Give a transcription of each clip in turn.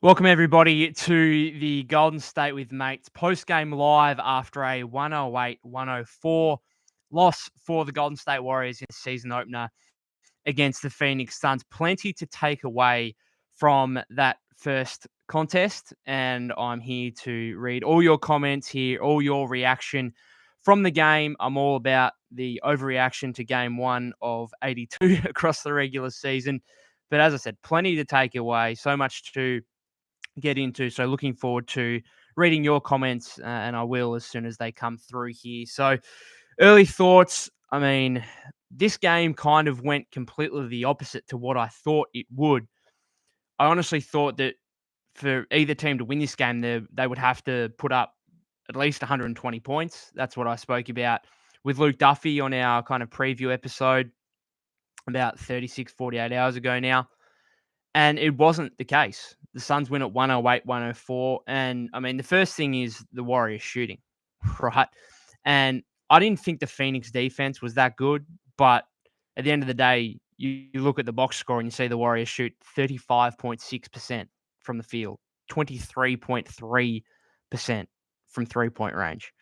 Welcome, everybody, to the Golden State with Mates post-game live after a 108-104 loss for the Golden State Warriors in the season opener against the Phoenix Suns. Plenty to take away from that first contest, and I'm here to read all your comments here, all your reaction from the game. I'm all about the overreaction to game one of 82 across the regular season. But as I said, plenty to take away, so much to get into. So looking forward to reading your comments, and I will as soon as they come through here. So early thoughts. I mean, this game kind of went completely the opposite to what I thought it would. I honestly thought that for either team to win this game, they would have to put up at least 120 points. That's what I spoke about with Luke Duffy on our kind of preview episode about 36, 48 hours ago now. And it wasn't the case. The Suns win at 108, 104. And I mean, the first thing is the Warriors shooting, right? And I didn't think the Phoenix defense was that good. But at the end of the day, you look at the box score and you see the Warriors shoot 35.6% from the field, 23.3% from 3-point range.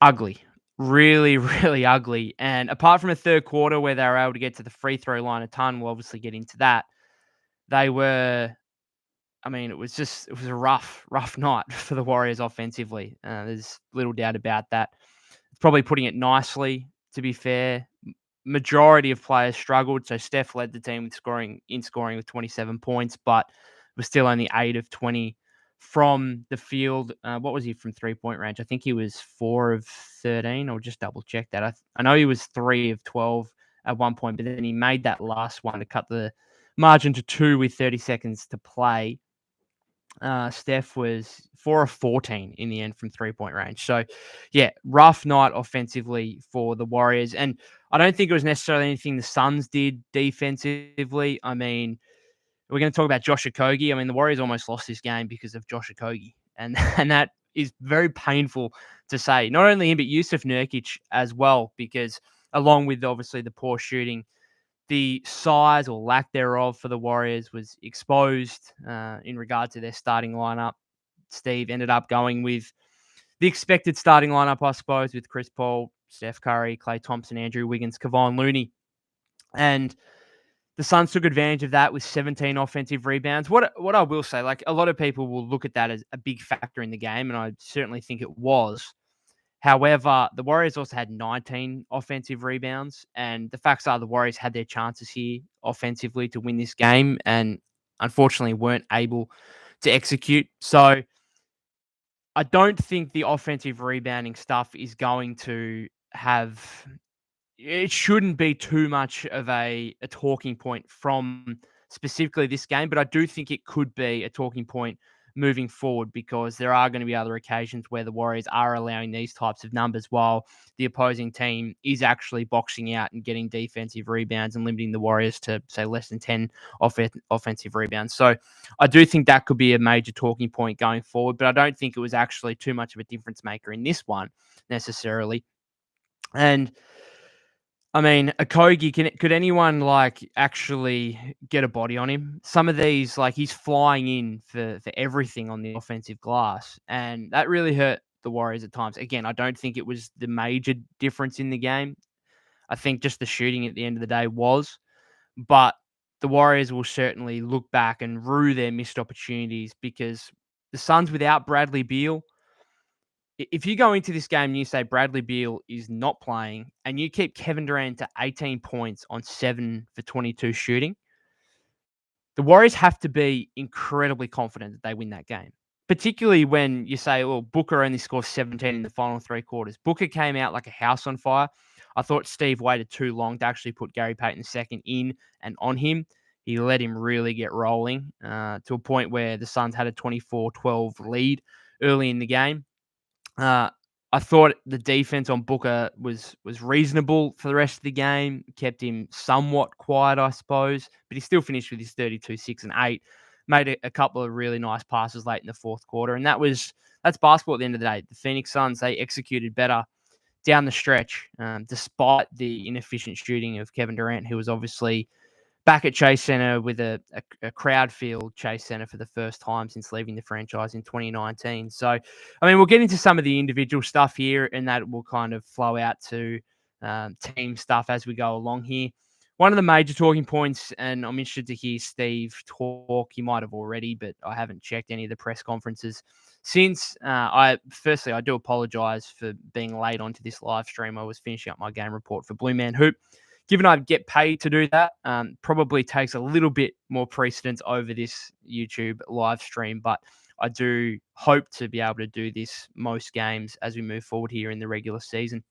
Ugly. Really, really ugly. And apart from a third quarter where they were able to get to the free throw line a ton, we'll obviously get into that. They were, I mean, it was a rough night for the Warriors offensively. There's little doubt about that. It's probably putting it nicely, to be fair. Majority of players struggled. So Steph led the team with scoring with 27 points, but was still only 8 of 20 from the field. What was he from 3-point range? I think he was 4 of 13. I'll just double check that. I know he was 3 of 12 at one point, but then he made that last one to cut the margin to 2 with 30 seconds to play. Steph was 4 of 14 in the end from 3-point range. So, yeah, rough night offensively for the Warriors. And I don't think it was necessarily anything the Suns did defensively. I mean, we're going to talk about Josh Okogie. I mean, the Warriors almost lost this game because of Josh Okogie. And that is very painful to say. Not only him, but Yusuf Nurkic as well, because along with obviously the poor shooting, the size or lack thereof for the Warriors was exposed in regard to their starting lineup. Steve ended up going with the expected starting lineup, I suppose, with Chris Paul, Steph Curry, Klay Thompson, Andrew Wiggins, Kevon Looney. And the Suns took advantage of that with 17 offensive rebounds. What I will say, like a lot of people will look at that as a big factor in the game, and I certainly think it was. However, the Warriors also had 19 offensive rebounds, and the facts are the Warriors had their chances here offensively to win this game and unfortunately weren't able to execute. So I don't think the offensive rebounding stuff is going to have it shouldn't be too much of a talking point from specifically this game, but I do think it could be a talking point moving forward because there are going to be other occasions where the Warriors are allowing these types of numbers while the opposing team is actually boxing out and getting defensive rebounds and limiting the Warriors to, say, less than 10 offensive rebounds. So I do think that could be a major talking point going forward, but I don't think it was actually too much of a difference maker in this one necessarily. And I mean, Okogie, could anyone actually get a body on him? Some of these, he's flying in for everything on the offensive glass, and that really hurt the Warriors at times. Again, I don't think it was the major difference in the game. I think just the shooting at the end of the day was, but the Warriors will certainly look back and rue their missed opportunities because the Suns without Bradley Beal, if you go into this game and you say Bradley Beal is not playing and you keep Kevin Durant to 18 points on 7 for 22 shooting, the Warriors have to be incredibly confident that they win that game. Particularly when you say, well, Booker only scored 17 in the final 3 quarters. Booker came out like a house on fire. I thought Steve waited too long to actually put Gary Payton II in and on him. He let him really get rolling to a point where the Suns had a 24-12 lead early in the game. I thought the defense on Booker was reasonable for the rest of the game, kept him somewhat quiet, I suppose, but he still finished with his 32, 6, and 8, made a couple of really nice passes late in the fourth quarter, and that's basketball at the end of the day. The Phoenix Suns, they executed better down the stretch, despite the inefficient shooting of Kevin Durant, who was obviously back at Chase Center with a crowd field Chase Center for the first time since leaving the franchise in 2019. So, I mean, we'll get into some of the individual stuff here, and that will kind of flow out to team stuff as we go along here. One of the major talking points, and I'm interested to hear Steve talk. He might have already, but I haven't checked any of the press conferences since. I do apologize for being late onto this live stream. I was finishing up my game report for Blue Man Hoop. Given I get paid to do that, probably takes a little bit more precedence over this YouTube live stream, but I do hope to be able to do this most games as we move forward here in the regular season.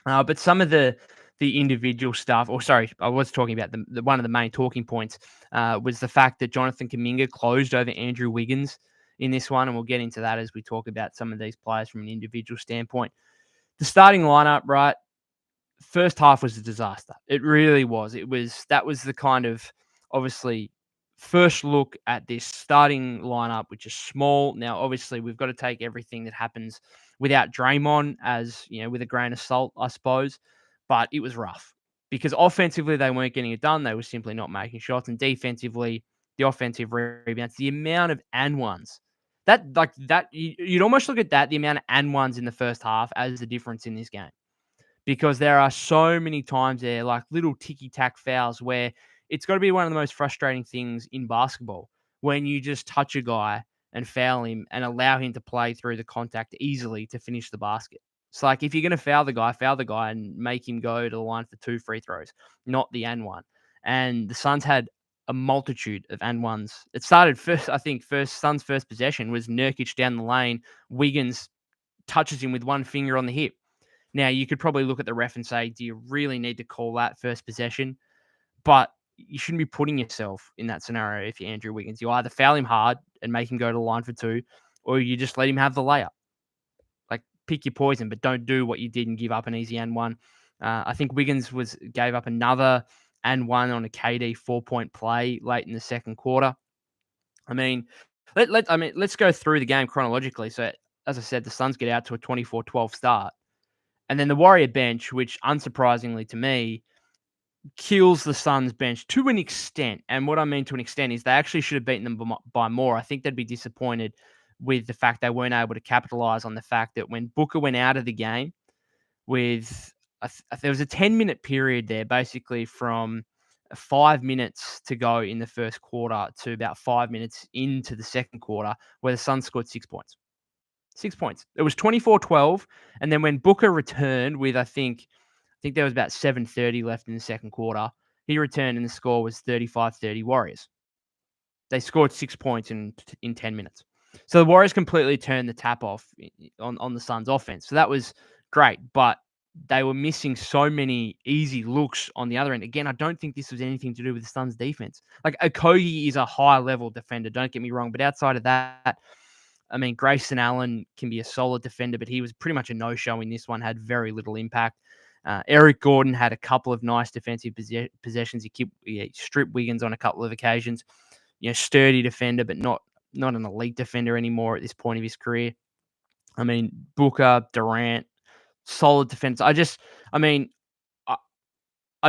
But some of the individual stuff, or sorry, I was talking about the one of the main talking points was the fact that Jonathan Kuminga closed over Andrew Wiggins in this one, and we'll get into that as we talk about some of these players from an individual standpoint. The starting lineup, right? First half was a disaster. It really was. That was the kind of obviously first look at this starting lineup, which is small. Now, obviously, we've got to take everything that happens without Draymond as, with a grain of salt, I suppose. But it was rough because offensively they weren't getting it done. They were simply not making shots, and defensively, the offensive rebounds, the amount of and ones. You'd almost look at that, the amount of and ones in the first half as the difference in this game, because there are so many times there, like little ticky-tack fouls, where it's got to be one of the most frustrating things in basketball when you just touch a guy and foul him and allow him to play through the contact easily to finish the basket. It's like, if you're going to foul the guy and make him go to the line for 2 free throws, not the and one. And the Suns had a multitude of and ones. It started Suns' first possession was Nurkic down the lane. Wiggins touches him with one finger on the hip. Now, you could probably look at the ref and say, do you really need to call that first possession? But you shouldn't be putting yourself in that scenario if you're Andrew Wiggins. You either foul him hard and make him go to the line for 2, or you just let him have the layup. Like, pick your poison, but don't do what you did and give up an easy and one. I think Wiggins gave up another and one on a KD 4-point play late in the second quarter. I mean, let's go through the game chronologically. So, as I said, the Suns get out to a 24-12 start. And then the Warrior bench, which unsurprisingly to me, kills the Suns bench to an extent. And what I mean to an extent is they actually should have beaten them by more. I think they'd be disappointed with the fact they weren't able to capitalize on the fact that when Booker went out of the game with, there was a 10-minute period there, basically from 5 minutes to go in the first quarter to about 5 minutes into the second quarter, where the Suns scored 6 points. 6 points. It was 24-12. And then when Booker returned with, I think there was about 7:30 left in the second quarter, he returned and the score was 35-30 Warriors. They scored 6 points in 10 minutes. So the Warriors completely turned the tap off on the Suns' offense. So that was great, but they were missing so many easy looks on the other end. Again, I don't think this was anything to do with the Suns' defense. Like, Okogie is a high-level defender, don't get me wrong, but outside of that, I mean, Grayson Allen can be a solid defender, but he was pretty much a no-show in this one, had very little impact. Eric Gordon had a couple of nice defensive possessions. He stripped Wiggins on a couple of occasions. Sturdy defender, but not an elite defender anymore at this point of his career. I mean, Booker, Durant, solid defense. I'd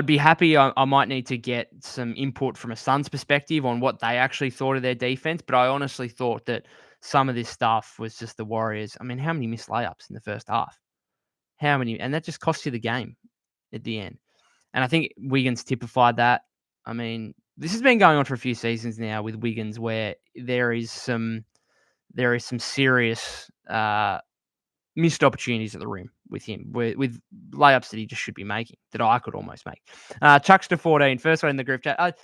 be happy. I might need to get some input from a Suns perspective on what they actually thought of their defense, but I honestly thought that some of this stuff was just the Warriors. I mean, how many missed layups in the first half? How many? And that just cost you the game at the end. And I think Wiggins typified that. I mean, this has been going on for a few seasons now with Wiggins, where there is some serious missed opportunities at the rim with him, with layups that he just should be making, that I could almost make. Chucks to 14, first one in the group chat.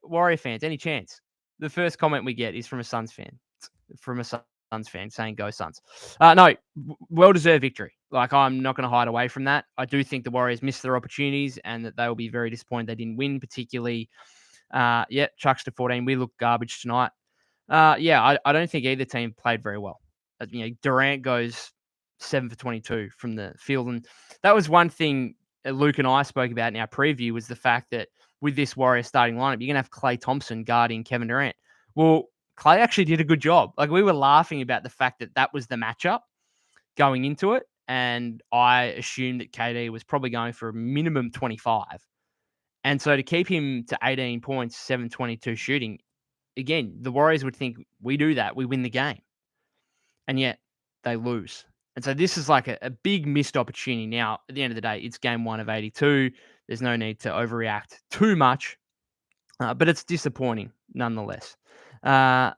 Warrior fans, any chance? The first comment we get is from a Suns fan saying, go Suns. No, well-deserved victory. Like, I'm not going to hide away from that. I do think the Warriors missed their opportunities and that they will be very disappointed they didn't win, particularly, Chucks to 14. We look garbage tonight. I don't think either team played very well. Durant goes 7 for 22 from the field. And that was one thing Luke and I spoke about in our preview, was the fact that with this Warrior starting lineup, you're going to have Klay Thompson guarding Kevin Durant. Well, Klay actually did a good job. Like, we were laughing about the fact that was the matchup going into it. And I assumed that KD was probably going for a minimum 25. And so to keep him to 18 points, 722 shooting, again, the Warriors would think we do that, we win the game. And yet they lose. And so this is like a big missed opportunity. Now, at the end of the day, it's game 1 of 82. There's no need to overreact too much, but it's disappointing nonetheless. Uh,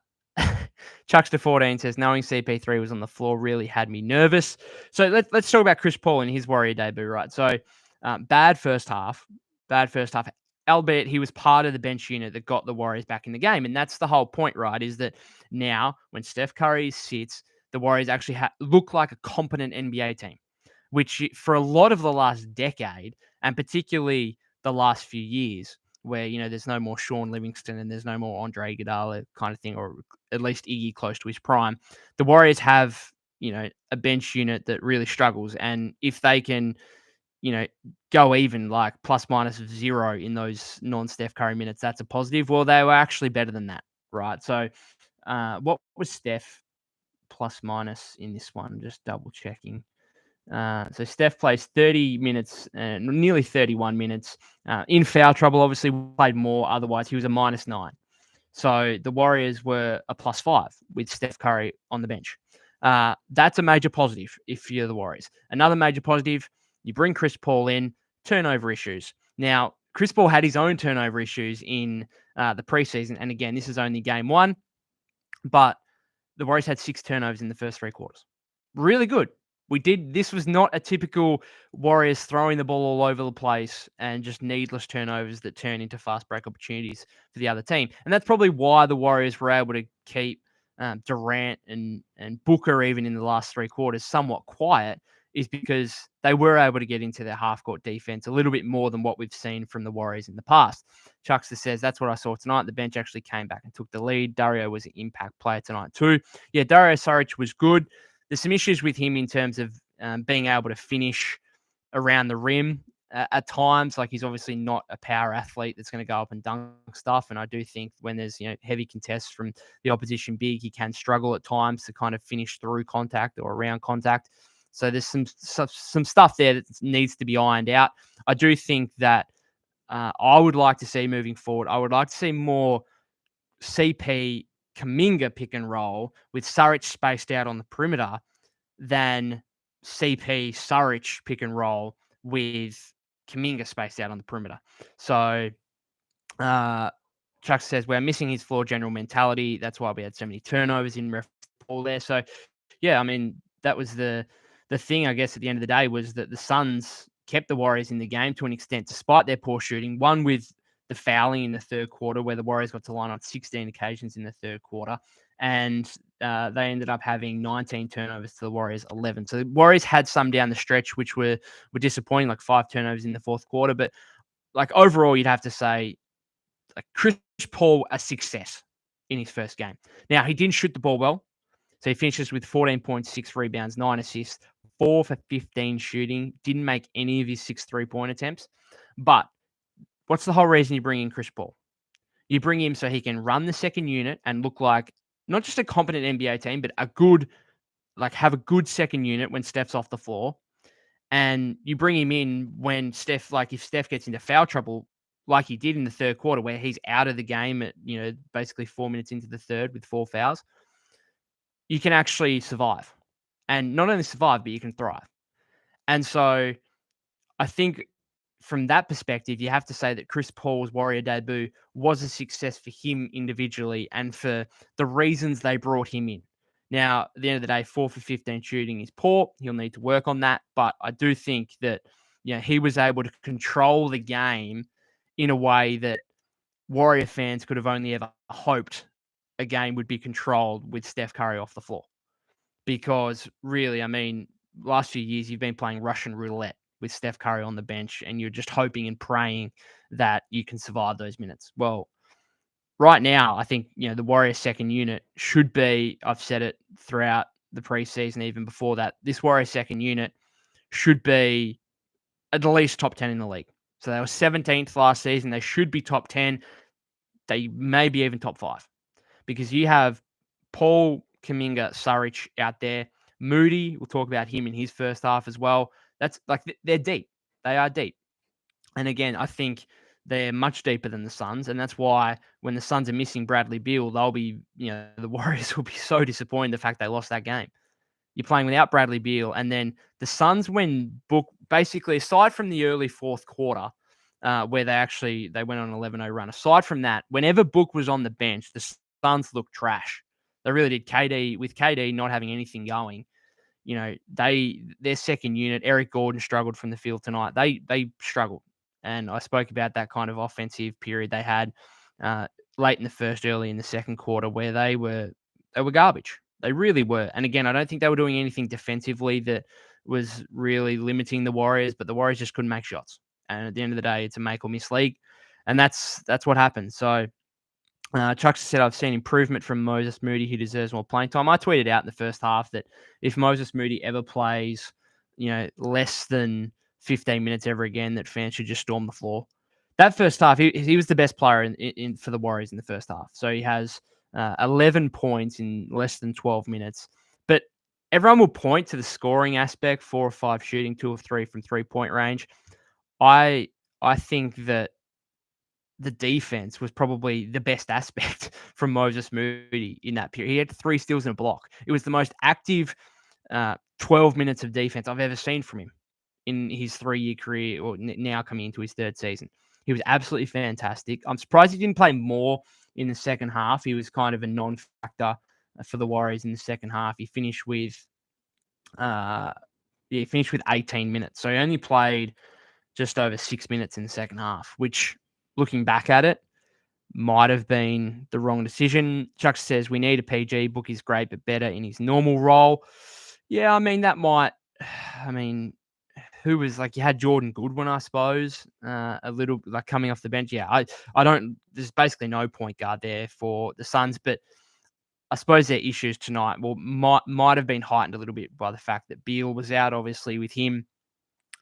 Chuckster14 says, knowing CP3 was on the floor really had me nervous. So let's talk about Chris Paul in his Warrior debut, right? So bad first half, albeit he was part of the bench unit that got the Warriors back in the game. And that's the whole point, right? Is that now when Steph Curry sits, the Warriors actually look like a competent NBA team, which for a lot of the last decade, and particularly the last few years, where, there's no more Sean Livingston and there's no more Andre Iguodala kind of thing, or at least Iggy close to his prime, the Warriors have, a bench unit that really struggles. And if they can, go even like plus minus of 0 in those non-Steph Curry minutes, that's a positive. Well, they were actually better than that, right? So what was Steph plus minus in this one? Just double checking. So Steph plays 30 minutes, nearly 31 minutes. In foul trouble, obviously played more. Otherwise, he was a -9. So the Warriors were a +5 with Steph Curry on the bench. That's a major positive if you're the Warriors. Another major positive, you bring Chris Paul in, turnover issues. Now, Chris Paul had his own turnover issues in the preseason. And again, this is only game 1, but the Warriors had 6 turnovers in the first 3 quarters. Really good. This was not a typical Warriors throwing the ball all over the place and just needless turnovers that turn into fast break opportunities for the other team. And that's probably why the Warriors were able to keep Durant and Booker, even in the last 3 quarters, somewhat quiet, is because they were able to get into their half-court defense a little bit more than what we've seen from the Warriors in the past. Chuckster says, that's what I saw tonight. The bench actually came back and took the lead. Dario was an impact player tonight too. Yeah, Dario Saric was good. There's some issues with him in terms of being able to finish around the rim at times. Like, he's obviously not a power athlete that's going to go up and dunk stuff. And I do think when there's heavy contests from the opposition big, he can struggle at times to kind of finish through contact or around contact. So there's some stuff there that needs to be ironed out. I do think that I would like to see moving forward, I would like to see more CP Kuminga pick and roll with Saric spaced out on the perimeter than CP Saric pick and roll with Kuminga spaced out on the perimeter. So Chuck says we're missing his floor general mentality. That's why we had so many turnovers in reference to Paul there. So yeah, I mean, that was the thing, I guess, at the end of the day, was that the Suns kept the Warriors in the game to an extent, despite their poor shooting. One with the fouling in the third quarter, where the Warriors got to line on 16 occasions in the third quarter. And they ended up having 19 turnovers to the Warriors 11. So the Warriors had some down the stretch, which were disappointing, like 5 turnovers in the fourth quarter. But like overall, you'd have to say like Chris Paul a success in his first game. Now, he didn't shoot the ball well. So he finishes with 14.6 rebounds, 9 assists, 4 for 15 shooting. Didn't make any of his 6 3-point attempts. But what's the whole reason you bring in Chris Paul? You bring him so he can run the second unit and look like not just a competent NBA team, but have a good second unit when Steph's off the floor. And you bring him in when if Steph gets into foul trouble, like he did in the third quarter, where he's out of the game at, basically 4 minutes into the third with 4 fouls, you can actually survive. And not only survive, but you can thrive. And so I think from that perspective, you have to say that Chris Paul's Warrior debut was a success for him individually and for the reasons they brought him in. Now, at the end of the day, 4 for 15 shooting is poor. He'll need to work on that. But I do think that he was able to control the game in a way that Warrior fans could have only ever hoped a game would be controlled with Steph Curry off the floor. Because really, I mean, last few years you've been playing Russian roulette with Steph Curry on the bench, and you're just hoping and praying that you can survive those minutes. Well, right now, I think, the Warriors second unit should be, I've said it throughout the preseason, even before that, this Warriors second unit should be at least top 10 in the league. So they were 17th last season. They should be top 10. They may be even top 5 because you have Paul, Kuminga, Saric out there. Moody, we'll talk about him in his first half as well. That's like they're deep. They are deep. And again, I think they're much deeper than the Suns, and that's why when the Suns are missing Bradley Beal, they'll be, the Warriors will be so disappointed the fact they lost that game. You're playing without Bradley Beal, and then the Suns, when Book basically aside from the early fourth quarter, where they went on an 11-0 run. Aside from that, whenever Book was on the bench, the Suns looked trash. They really did. KD not having anything going, their second unit, Eric Gordon struggled from the field tonight. They struggled, and I spoke about that kind of offensive period they had late in the first, early in the second quarter, where they were garbage. They really were. And again, I don't think they were doing anything defensively that was really limiting the Warriors, but the Warriors just couldn't make shots. And at the end of the day, it's a make or miss league, and that's what happened. So Chuck said, I've seen improvement from Moses Moody, who deserves more playing time. I tweeted out in the first half that if Moses Moody ever plays, less than 15 minutes ever again, that fans should just storm the floor. That first half, he was the best player in for the Warriors in the first half. So he has 11 points in less than 12 minutes. But everyone will point to the scoring aspect, 4 or 5 shooting, 2 or 3 from 3-point range. I think that the defense was probably the best aspect from Moses Moody in that period. He had 3 steals and a block. It was the most active 12 minutes of defense I've ever seen from him in his 3-year career, or now coming into his 3rd season. He was absolutely fantastic. I'm surprised he didn't play more in the second half. He was kind of a non-factor for the Warriors in the second half. He finished with 18 minutes. So he only played just over 6 minutes in the second half, which, looking back at it, might have been the wrong decision. Chuck says, we need a PG. Book is great, but better in his normal role. Yeah, that might, who was you had Jordan Goodwin, I suppose, a little coming off the bench. Yeah, I don't, there's basically no point guard there for the Suns, but I suppose their issues tonight might have been heightened a little bit by the fact that Beal was out, obviously, with him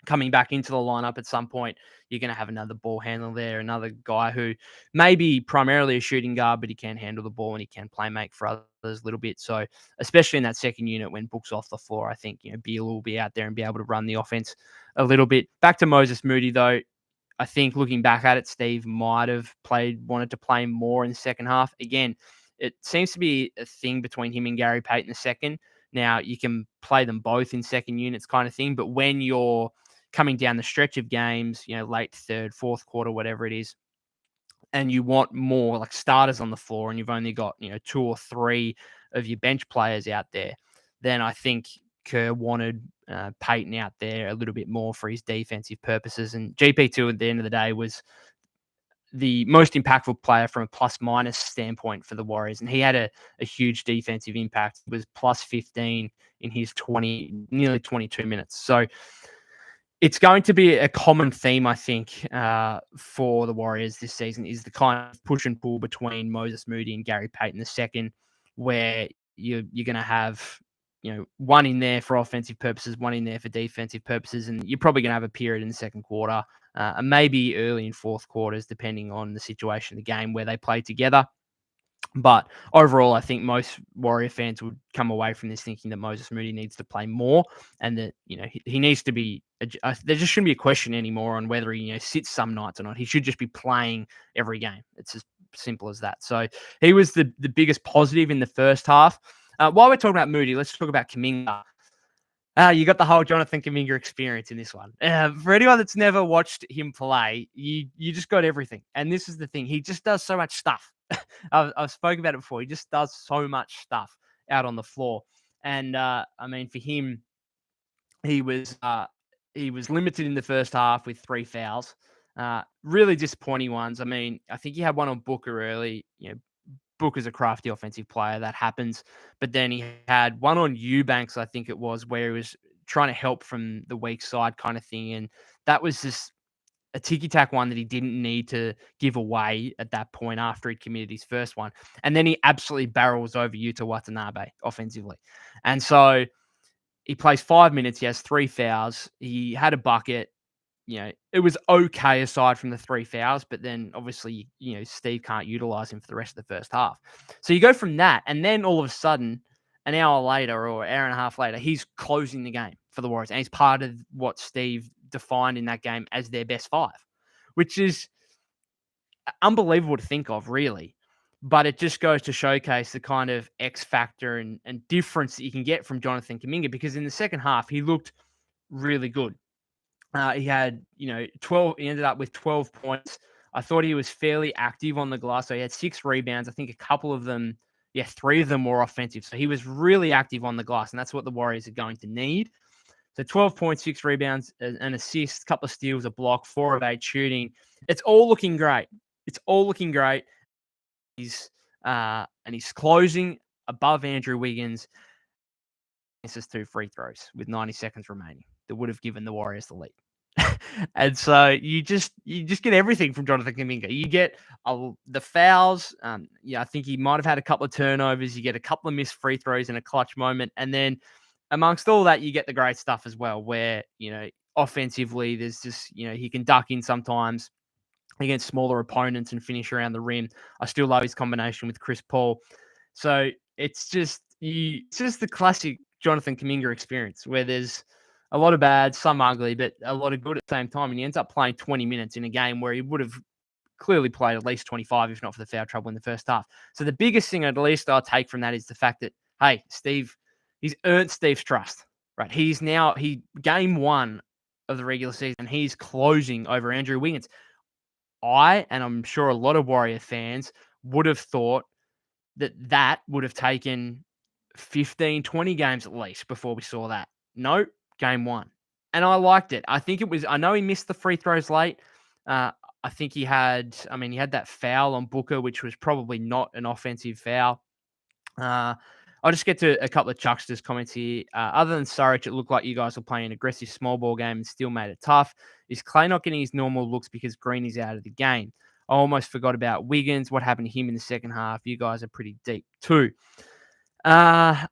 coming back into the lineup at some point. You're going to have another ball handler there, another guy who may be primarily a shooting guard, but he can handle the ball and he can play make for others a little bit. So especially in that second unit when Book's off the floor, I think Beal will be out there and be able to run the offense a little bit. Back to Moses Moody, though. I think looking back at it, Steve might have wanted to play more in the second half. Again, it seems to be a thing between him and Gary Payton II. Now, you can play them both in second units kind of thing, but when you're coming down the stretch of games, late third, fourth quarter, whatever it is, and you want more starters on the floor and you've only got, 2 or 3 of your bench players out there, then I think Kerr wanted Peyton out there a little bit more for his defensive purposes. And GP2 at the end of the day was the most impactful player from a plus-minus standpoint for the Warriors. And he had a huge defensive impact. He was plus 15 in his nearly 22 minutes. So it's going to be a common theme, I think, for the Warriors this season, is the kind of push and pull between Moses Moody and Gary Payton II, where you're going to have, one in there for offensive purposes, one in there for defensive purposes, and you're probably going to have a period in the second quarter, and maybe early in fourth quarters, depending on the situation of the game where they play together. But overall, I think most Warrior fans would come away from this thinking that Moses Moody needs to play more, and that he needs to be. There just shouldn't be a question anymore on whether he sits some nights or not. He should just be playing every game. It's as simple as that. So he was the biggest positive in the first half. While we're talking about Moody, let's talk about Kuminga. You got the whole Jonathan Kuminga experience in this one. For anyone that's never watched him play, you just got everything. And this is the thing. He just does so much stuff. I've spoken about it before. He just does so much stuff out on the floor. And, for him, he was limited in the first half with 3 fouls. Really disappointing ones. I think he had one on Booker early. Booker's a crafty offensive player. That happens. But then he had one on Eubanks, I think it was, where he was trying to help from the weak side kind of thing. And that was just a ticky-tack one that he didn't need to give away at that point after he committed his first one. And then he absolutely barrels over Yuta Watanabe offensively. And so he plays 5 minutes. He has 3 fouls. He had a bucket. It was okay aside from the 3 fouls, but then obviously, Steve can't utilize him for the rest of the first half. So you go from that, and then all of a sudden, an hour later or an hour and a half later, he's closing the game for the Warriors, and he's part of what Steve defined in that game as their best 5, which is unbelievable to think of, really. But it just goes to showcase the kind of X factor and difference that you can get from Jonathan Kuminga, because in the second half, he looked really good. He had, 12, he ended up with 12 points. I thought he was fairly active on the glass. So he had 6 rebounds. I think a couple of them, 3 of them were offensive. So he was really active on the glass, and that's what the Warriors are going to need. So 12.6 rebounds, an assist, a couple of steals, a block, 4 of 8 shooting. It's all looking great. It's all looking great. He's closing above Andrew Wiggins. Misses 2 free throws with 90 seconds remaining that would have given the Warriors the lead. And so you just get everything from Jonathan Kuminga. You get the fouls. I think he might have had a couple of turnovers. You get a couple of missed free throws in a clutch moment, and then amongst all that, you get the great stuff as well, where offensively, there's just he can duck in sometimes against smaller opponents and finish around the rim. I still love his combination with Chris Paul. So it's just the classic Jonathan Kuminga experience, where there's a lot of bad, some ugly, but a lot of good at the same time. And he ends up playing 20 minutes in a game where he would have clearly played at least 25, if not for the foul trouble in the first half. So the biggest thing, at least I'll take from that, is the fact that, hey, he's earned Steve's trust, right? Game 1 of the regular season, he's closing over Andrew Wiggins. And I'm sure a lot of Warrior fans would have thought that would have taken 15, 20 games at least before we saw that. No, game 1. And I liked it. I know he missed the free throws late. I think he had that foul on Booker, which was probably not an offensive foul. I'll just get to a couple of Chuckster's comments here. Other than Saric, it looked like you guys were playing an aggressive small ball game and still made it tough. Is Clay not getting his normal looks because Green is out of the game? I almost forgot about Wiggins. What happened to him in the second half? You guys are pretty deep too. One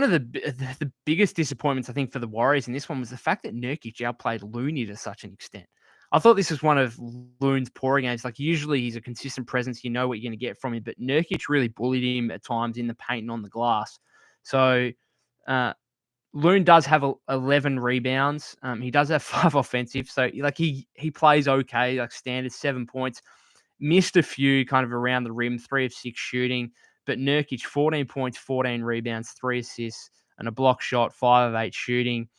of the biggest disappointments, I think, for the Warriors in this one was the fact that Nurkic outplayed Looney to such an extent. I thought this was one of Loon's poorer games. Like, usually he's a consistent presence. You know what you're going to get from him. But Nurkic really bullied him at times in the paint and on the glass. So Loon does have 11 rebounds. He does have 5 offensive. So, he plays okay, like standard 7 points. Missed a few kind of around the rim, 3 of 6 shooting. But Nurkic, 14 points, 14 rebounds, 3 assists, and a block shot, 5 of 8 shooting.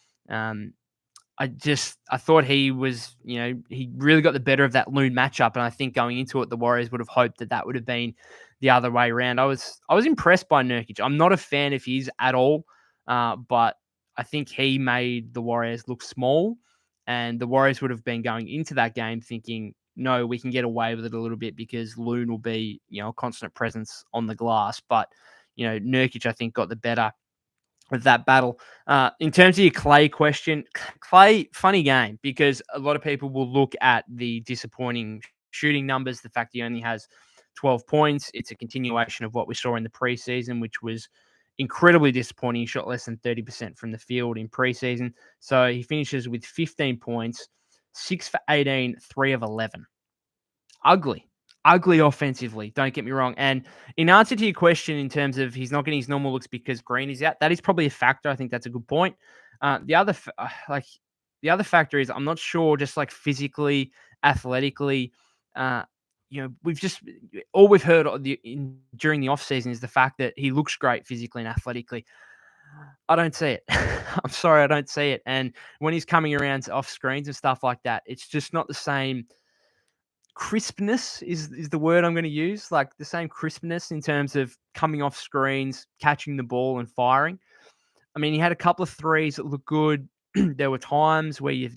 I thought he was, he really got the better of that Loon matchup. And I think going into it, the Warriors would have hoped that would have been the other way around. I was impressed by Nurkic. I'm not a fan of his at all, but I think he made the Warriors look small. And the Warriors would have been going into that game thinking, no, we can get away with it a little bit because Loon will be, a constant presence on the glass. But, Nurkic, I think, got the better of that battle. In terms of your Clay question, Clay, funny game, because a lot of people will look at the disappointing shooting numbers, the fact he only has 12 points. It's a continuation of what we saw in the preseason, which was incredibly disappointing. He shot less than 30% from the field in preseason. So he finishes with 15 points, 6 for 18, 3 of 11. Ugly offensively, don't get me wrong. And in answer to your question in terms of he's not getting his normal looks because Green is out, that is probably a factor. I think that's a good point. The other factor is I'm not sure, just like physically, athletically, we've heard during the offseason is the fact that he looks great physically and athletically. I don't see it. I'm sorry, I don't see it. And when he's coming around off screens and stuff like that, it's just not the same. Crispness is the word I'm going to use, like the same crispness in terms of coming off screens, catching the ball and firing. I mean, he had a couple of threes that looked good. There were times where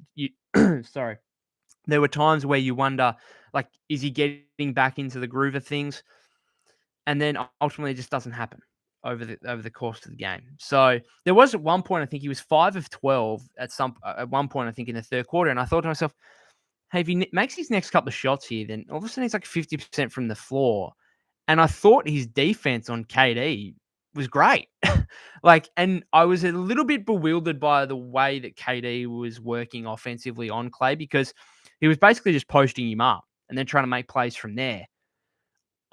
there were times where you wonder, like, is he getting back into the groove of things? And then ultimately it just doesn't happen over the course of the game. So there was at one point, I think he was 5 of 12 at one point, I think in the third quarter. And I thought to myself, hey, if he makes his next couple of shots here, then all of a sudden he's like 50% from the floor. And I thought his defense on KD was great. And I was a little bit bewildered by the way that KD was working offensively on Clay, because he was basically just posting him up and then trying to make plays from there.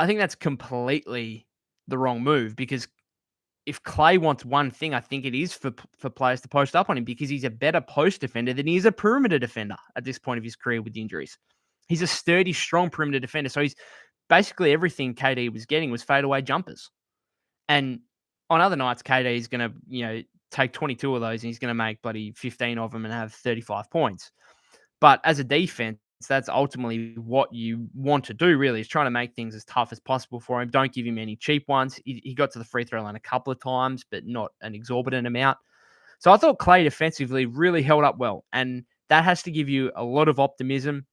I think that's completely the wrong move, because if Clay wants one thing, I think it is for players to post up on him, because he's a better post defender than he is a perimeter defender at this point of his career with injuries. He's a sturdy, strong perimeter defender. So he's basically everything KD was getting was fadeaway jumpers. And on other nights, KD is going to, take 22 of those and he's going to make bloody 15 of them and have 35 points. But as a defense, that's ultimately what you want to do, really, is trying to make things as tough as possible for him. Don't give him any cheap ones. He got to the free throw line a couple of times, but not an exorbitant amount. So I thought Clay defensively really held up well. And that has to give you a lot of optimism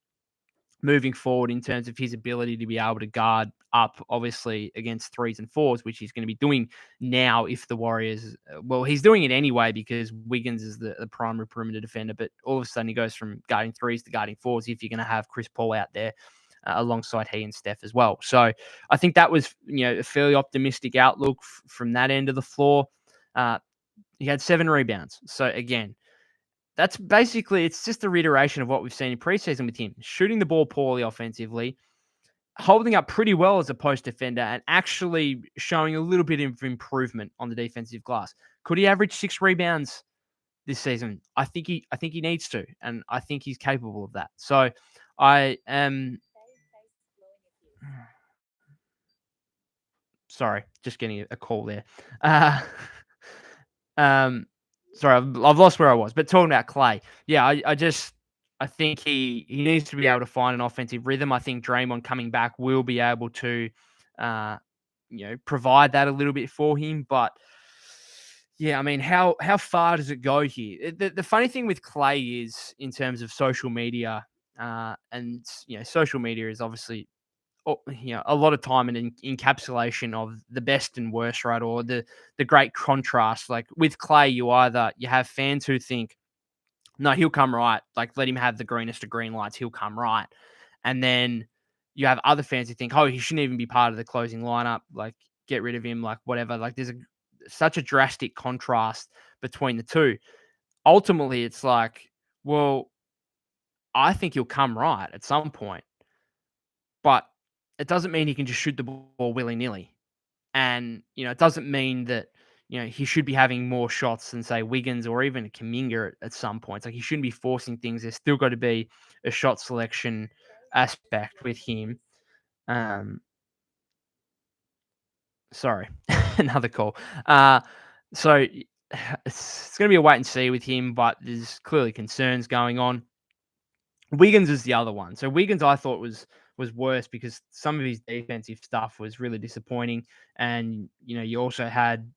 moving forward in terms of his ability to be able to guard up, obviously, against threes and fours, which he's going to be doing now if the Warriors, well, he's doing it anyway because Wiggins is the primary perimeter defender, but all of a sudden he goes from guarding threes to guarding fours if you're going to have Chris Paul out there alongside he and Steph as well. So I think that was, a fairly optimistic outlook from that end of the floor. He had 7 rebounds. So again, that's basically, it's just a reiteration of what we've seen in preseason with him. Shooting the ball poorly offensively, holding up pretty well as a post defender, and actually showing a little bit of improvement on the defensive glass. Could he average 6 rebounds this season? I think he needs to, and I think he's capable of that. So I am sorry, just getting a call there. Um, Sorry, I've lost where I was, but talking about Clay, yeah, I think he needs to be able to find an offensive rhythm. I think Draymond coming back will be able to, uh, provide that a little bit for him. But yeah, I mean, how far does it go here? The funny thing with Clay is in terms of social media, and social media is obviously a lot of time and encapsulation of the best and worst, right? Or the great contrast. Like with Clay, you have fans who think, no, he'll come right. Like let him have the greenest of green lights, he'll come right. And then you have other fans who think, oh, he shouldn't even be part of the closing lineup. Like get rid of him. Like whatever. Like there's such a drastic contrast between the two. Ultimately, it's like, well, I think he'll come right at some point. But it doesn't mean he can just shoot the ball willy-nilly. And, it doesn't mean that, he should be having more shots than, say, Wiggins or even Kuminga at some points. Like, he shouldn't be forcing things. There's still got to be a shot selection aspect with him. Sorry, another call. So it's going to be a wait and see with him, but there's clearly concerns going on. Wiggins is the other one. So Wiggins, I thought was worse because some of his defensive stuff was really disappointing, and you also had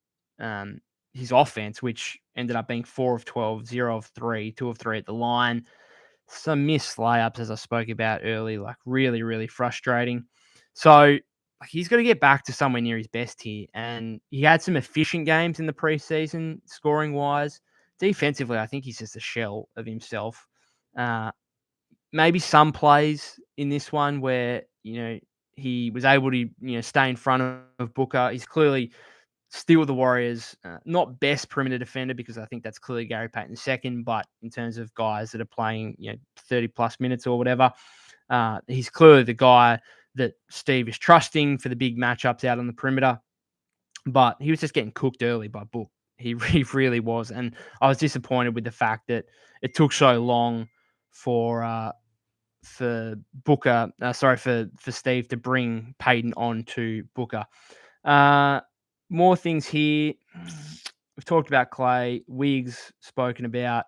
his offense, which ended up being 4 of 12, 0 of 3, 2 of 3 at the line. Some missed layups, as I spoke about early, like really, really frustrating. So he's got to get back to somewhere near his best here, and he had some efficient games in the preseason, scoring wise. Defensively, I think he's just a shell of himself. Maybe some plays in this one where, he was able to, stay in front of Booker. He's clearly still the Warriors, not best perimeter defender because I think that's clearly Gary Payton II, but in terms of guys that are playing, 30 plus minutes or whatever, he's clearly the guy that Steve is trusting for the big matchups out on the perimeter. But he was just getting cooked early by Book. He really was. And I was disappointed with the fact that it took so long for Booker, for Steve to bring Payton on to Booker. More things here. We've talked about Clay, Wiggs spoken about,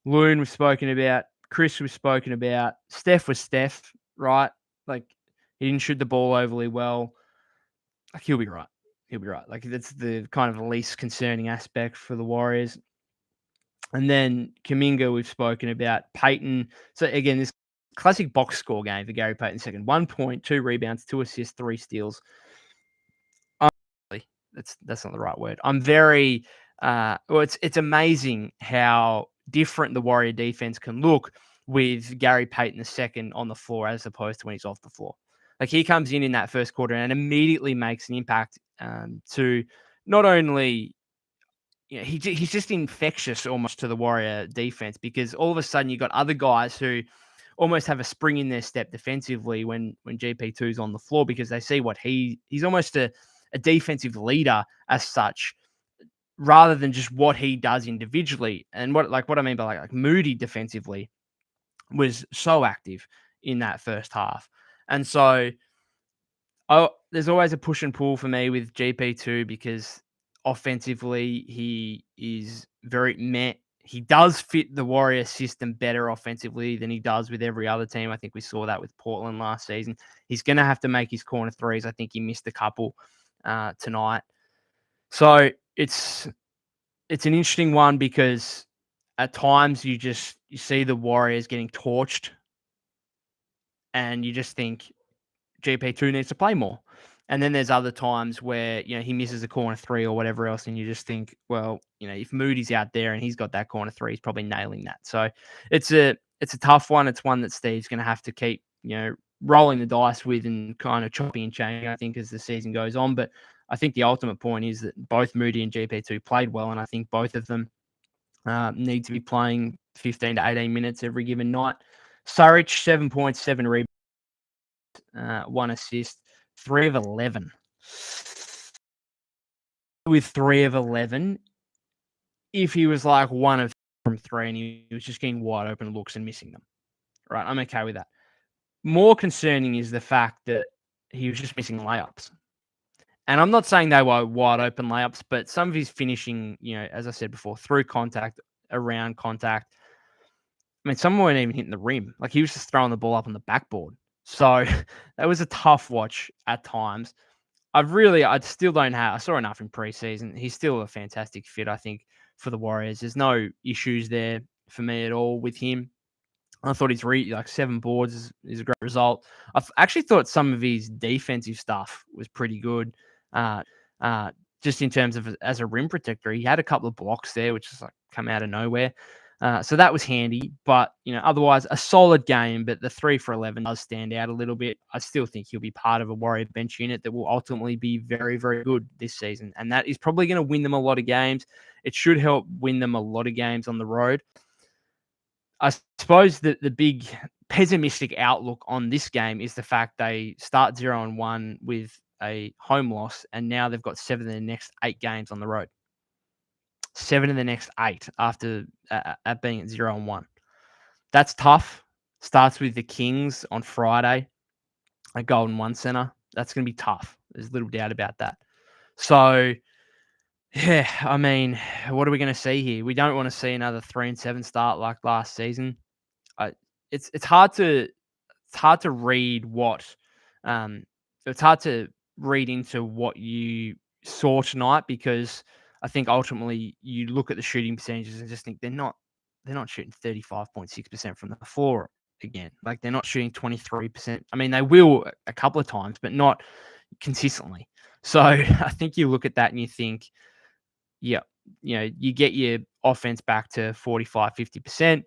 Loon we've spoken about, Chris we've spoken about, Steph was Steph, right? Like he didn't shoot the ball overly well. Like he'll be right. He'll be right. Like that's the kind of least concerning aspect for the Warriors. And then Kuminga, we've spoken about. Payton. So again, this classic box score game for Gary Payton II. 1 point, 2 rebounds, 2 assists, 3 steals. That's not the right word. I'm very it's amazing how different the Warrior defense can look with Gary Payton II on the floor as opposed to when he's off the floor. Like he comes in that first quarter and immediately makes an impact to not only he's just infectious almost to the Warrior defense because all of a sudden you've got other guys who almost have a spring in their step defensively when GP2's on the floor because they see what he's almost a defensive leader as such rather than just what he does individually. And what I mean by like Moody defensively was so active in that first half. And so there's always a push and pull for me with GP2 because offensively he is very meh. He does fit the Warriors system better offensively than he does with every other team. I think we saw that with Portland last season. He's going to have to make his corner threes. I think he missed a couple tonight. So it's an interesting one because at times you see the Warriors getting torched and you just think GP2 needs to play more. And then there's other times where, he misses a corner three or whatever else, and you just think, well, if Moody's out there and he's got that corner three, he's probably nailing that. So it's a tough one. It's one that Steve's going to have to keep, rolling the dice with and kind of chopping and changing, I think, as the season goes on. But I think the ultimate point is that both Moody and GP2 played well, and I think both of them need to be playing 15 to 18 minutes every given night. Saric, 7 points, 7 rebounds, 1 assist, 3 of 11. With 3 of 11, if he was like 1 of from 3 and he was just getting wide open looks and missing them, right, I'm okay with that. More concerning is the fact that he was just missing layups. And I'm not saying they were wide open layups, but some of his finishing, as I said before, through contact, around contact. I mean, some weren't even hitting the rim. Like, he was just throwing the ball up on the backboard. So that was a tough watch at times. I still don't have. I saw enough in preseason. He's still a fantastic fit, I think, for the Warriors. There's no issues there for me at all with him. I thought his 7 boards is a great result. Actually thought some of his defensive stuff was pretty good. Just in terms of as a rim protector, he had a couple of blocks there, which is like come out of nowhere. So that was handy, but otherwise a solid game. But the 3 for 11 does stand out a little bit. I still think he'll be part of a Warrior bench unit that will ultimately be very, very good this season, and that is probably going to win them a lot of games. It should help win them a lot of games on the road. I suppose that the big pessimistic outlook on this game is the fact they start 0-1 with a home loss, and now they've got 7 of the next 8 games on the road. 7 of the next 8 after at being at 0-1. That's tough. Starts with the Kings on Friday at Golden One Center. That's going to be tough. There's little doubt about that. So, yeah, I mean, what are we going to see here? We don't want to see another 3-7 start like last season. It's hard to read what it's hard to read into what you saw tonight, because I think ultimately you look at the shooting percentages and just think they're not shooting 35.6% from the floor again. Like, they're not shooting 23%. I mean, they will a couple of times, but not consistently. So I think you look at that and you think, yeah, you get your offense back to 45, 50%.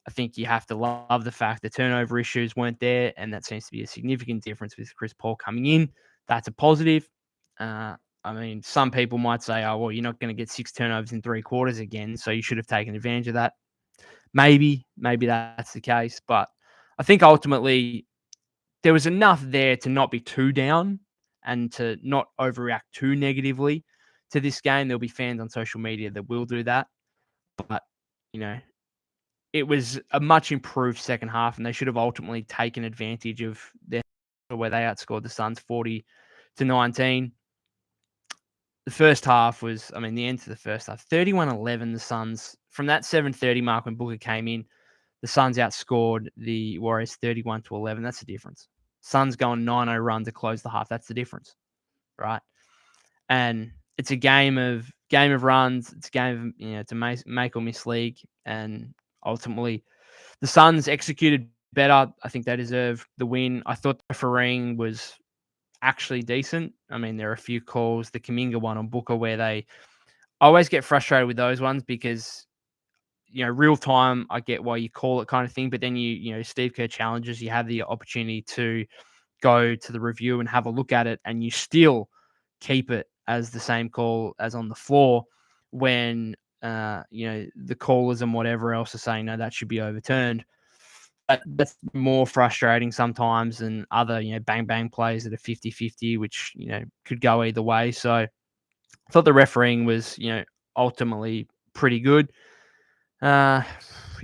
I think you have to love the fact the turnover issues weren't there, and that seems to be a significant difference with Chris Paul coming in. That's a positive. I mean, some people might say, oh, well, you're not going to get 6 turnovers in 3 quarters again, so you should have taken advantage of that. Maybe that's the case, but I think ultimately there was enough there to not be too down and to not overreact too negatively to this game. There'll be fans on social media that will do that, but, it was a much improved second half, and they should have ultimately taken advantage of their where they outscored the Suns 40-19. The first half was, the end of the first half, 31-11, the Suns. From that 7:30 mark when Booker came in, the Suns outscored the Warriors 31-11. That's the difference. Suns going 9-0 run to close the half. That's the difference, right? And it's a game of runs. It's a game of, it's a make or miss league, and ultimately, the Suns executed better. I think they deserve the win. I thought the refereeing was actually decent. I mean, there are a few calls, the Kuminga one on Booker, where I always get frustrated with those ones because, real time, I get why you call it kind of thing. But then Steve Kerr challenges, you have the opportunity to go to the review and have a look at it, and you still keep it as the same call as on the floor when the callers and whatever else are saying, no, that should be overturned. That's more frustrating sometimes than other, bang bang plays that are 50-50, which, could go either way. So I thought the refereeing was, ultimately pretty good. Yeah,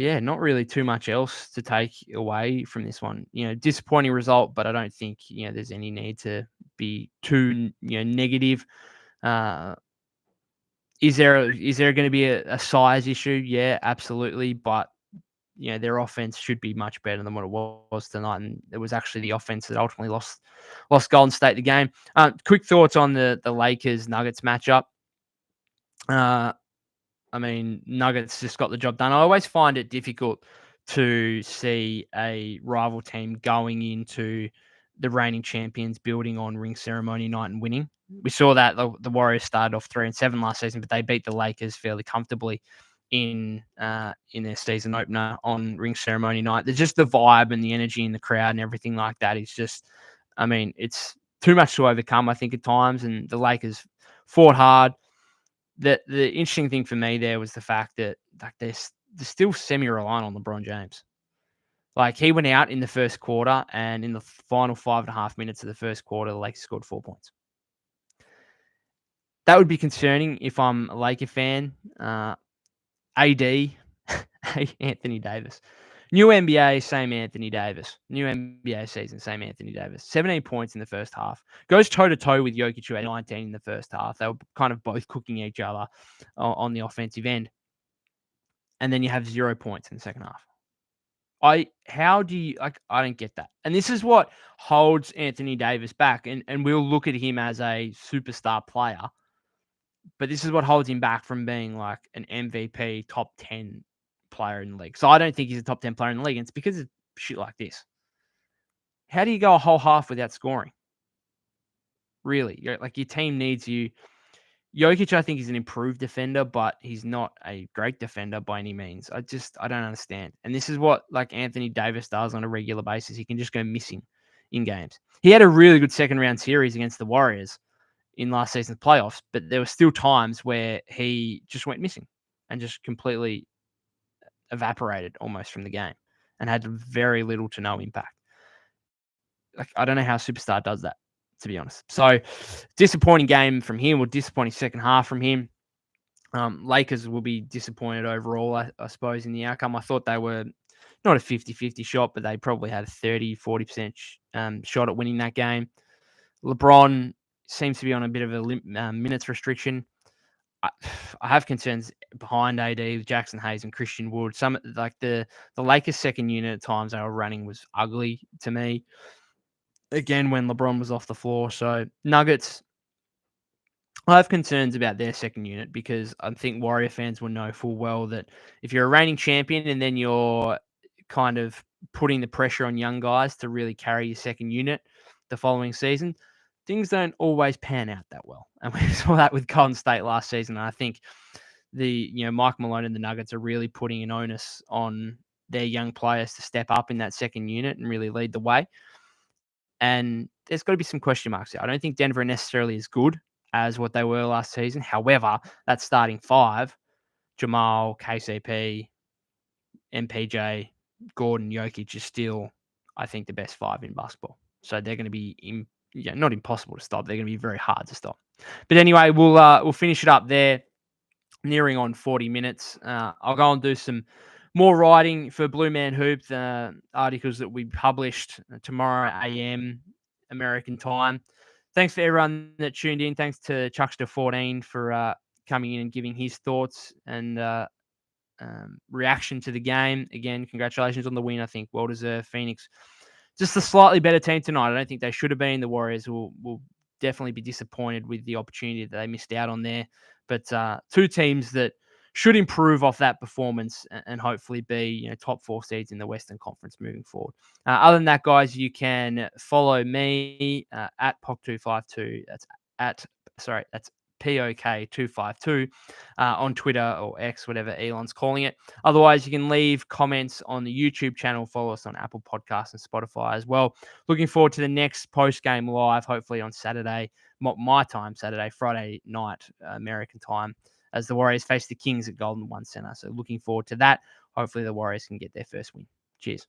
yeah, not really too much else to take away from this one. Disappointing result, but I don't think there's any need to be too negative. Uh, is there going to be a size issue? Yeah, absolutely, but their offense should be much better than what it was tonight, and it was actually the offense that ultimately lost Golden State the game. Quick thoughts on the Lakers Nuggets matchup. Uh, I mean, Nuggets just got the job done. I always find it difficult to see a rival team going into the reigning champions building on ring ceremony night and winning. We saw that the Warriors started off 3-7 last season, but they beat the Lakers fairly comfortably in their season opener on ring ceremony night. There's just the vibe and the energy in the crowd and everything like that is just, I mean, it's too much to overcome, I think, at times. And the Lakers fought hard. The interesting thing for me there was the fact that like they're still semi-reliant on LeBron James. Like he went out in the first quarter, and in the final 5.5 minutes of the first quarter, the Lakers scored 4 points. That would be concerning if I'm a Laker fan. AD, Anthony Davis. New NBA, same Anthony Davis. New NBA season, same Anthony Davis. 17 points in the first half. Goes toe-to-toe with Jokic, who had 19 in the first half. They were kind of both cooking each other on the offensive end. And then you have 0 points in the second half. I don't get that. And this is what holds Anthony Davis back. And we'll look at him as a superstar player. But this is what holds him back from being like an MVP top 10 player in the league. So I don't think he's a top 10 player in the league. And it's because of shit like this. How do you go a whole half without scoring? Really? Your team needs you. Jokic, I think, is an improved defender, but he's not a great defender by any means. I don't understand. And this is what like Anthony Davis does on a regular basis. He can just go missing in games. He had a really good second round series against the Warriors in last season's playoffs, but there were still times where he just went missing and just completely evaporated almost from the game and had very little to no impact. Like, I don't know how a superstar does that, to be honest. So disappointing game from him, or disappointing second half from him. Lakers will be disappointed overall, I suppose, in the outcome. I thought they were not a 50-50 shot, but they probably had a 30-40% shot at winning that game. LeBron seems to be on a bit of a minutes restriction. I have concerns behind AD with Jackson Hayes and Christian Wood. Some like the Lakers second unit at times they were running was ugly to me. Again, when LeBron was off the floor. So Nuggets, I have concerns about their second unit because I think Warrior fans will know full well that if you're a reigning champion and then you're kind of putting the pressure on young guys to really carry your second unit the following season, things don't always pan out that well. And we saw that with Golden State last season. And I think Mike Malone and the Nuggets are really putting an onus on their young players to step up in that second unit and really lead the way. And there's got to be some question marks there. I don't think Denver necessarily is good as what they were last season. However, that starting five, Jamal, KCP, MPJ, Gordon, Jokic is still, I think, the best five in basketball. So they're going to be not impossible to stop. They're going to be very hard to stop. But anyway, we'll finish it up there. Nearing on 40 minutes. I'll go and do some more writing for Blue Man Hoop, the articles that we published tomorrow AM American time. Thanks for everyone that tuned in. Thanks to Chuckster14 for coming in and giving his thoughts and reaction to the game. Again, congratulations on the win. I think well-deserved. Phoenix, just a slightly better team tonight. I don't think they should have been. The Warriors will definitely be disappointed with the opportunity that they missed out on there. But two teams that should improve off that performance and hopefully be top 4 seeds in the Western Conference moving forward. Other than that, guys, you can follow me at POK252. That's POK252 on Twitter or X, whatever Elon's calling it. Otherwise, you can leave comments on the YouTube channel. Follow us on Apple Podcasts and Spotify as well. Looking forward to the next post-game live, hopefully on Saturday, my time, Friday night, American time, as the Warriors face the Kings at Golden One Center. So looking forward to that. Hopefully the Warriors can get their first win. Cheers.